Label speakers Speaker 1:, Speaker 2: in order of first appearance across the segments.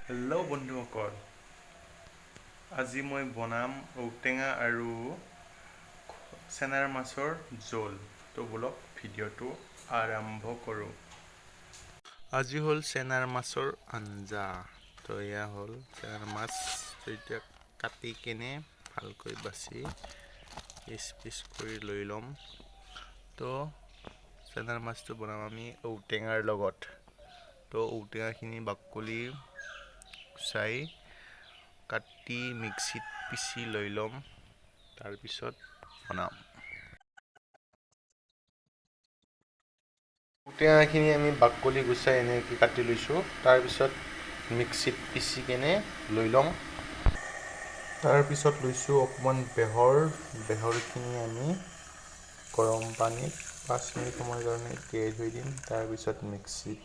Speaker 1: Hello' বন্ধুসকল, আজি মই বনাম ঔটেঙা আৰু চেনাৰ মাছৰ জোল। তো বলক ভিডিঅ'টো আৰম্ভ কৰোঁ। আজি হ'ল চেনাৰ মাছৰ আঞ্জা। তো এয়া হ'ল চেনাৰ মাছ। তো এতিয়া কাটি কেনে ভালকৈ বাছি পিচ পিচ কৰি লৈ ল'ম। তো চেনাৰ মাছটো বনাম আমি ঔটেঙাৰ লগত। তো ঔটেঙাখিনি বাকলি গুচাই কাটি মিক্সিত পিচি লৈ ল'ম, তাৰপিছত বনাম। ঔটেঙাখিনি আমি বাকলি গুচাই এনেকৈ কাটি লৈছোঁ, তাৰপিছত মিক্সিত পিচি কেনে লৈ ল'ম। তাৰপিছত লৈছোঁ অকণমান বেহৰখিনি আমি গৰম পানীত 5 মিনিট সময়ৰ কাৰণে তিয়াই থৈ দিম, তাৰপিছত মিক্সিত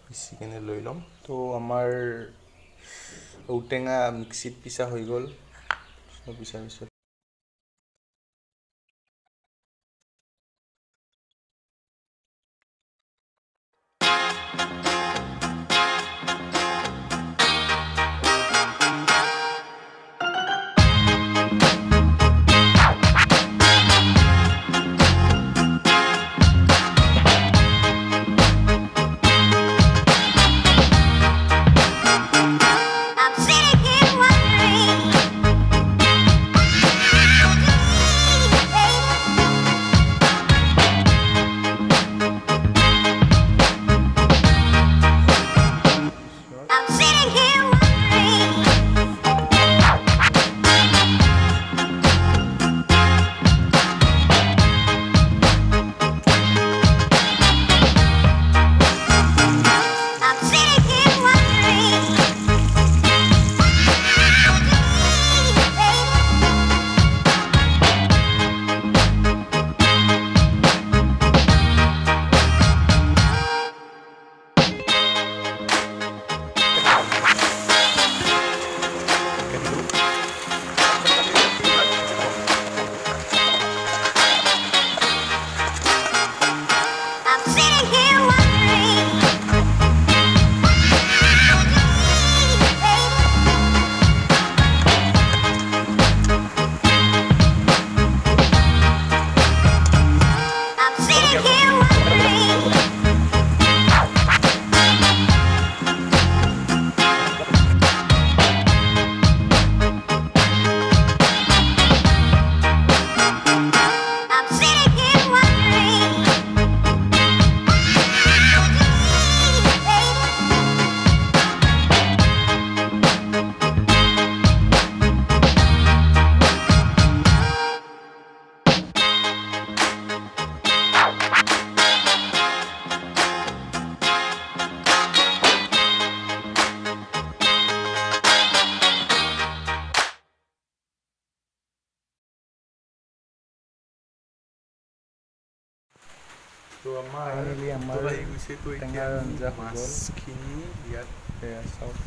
Speaker 1: পিচি কেনে লৈ ল'ম। তো আমাৰ ঔটেঙা মিক্সিত পিচা হৈ গ'ল। পিছাৰ পিছত তো আমাৰ আহি গৈছে। তো এতিয়া মাছখিনি ইয়াত চাওক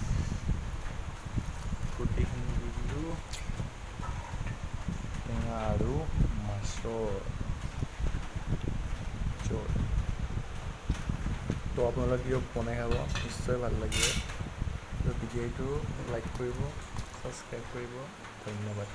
Speaker 1: গোটেইখিনি দি দিলোঁ। টেঙা আৰু মাছৰ জোল। তো আপোনালোকেও বনাই খাব, নিশ্চয় ভাল লাগিব। তো ভিডিঅ'টো লাইক কৰিব, ছাবস্ক্ৰাইব কৰিব। ধন্যবাদ।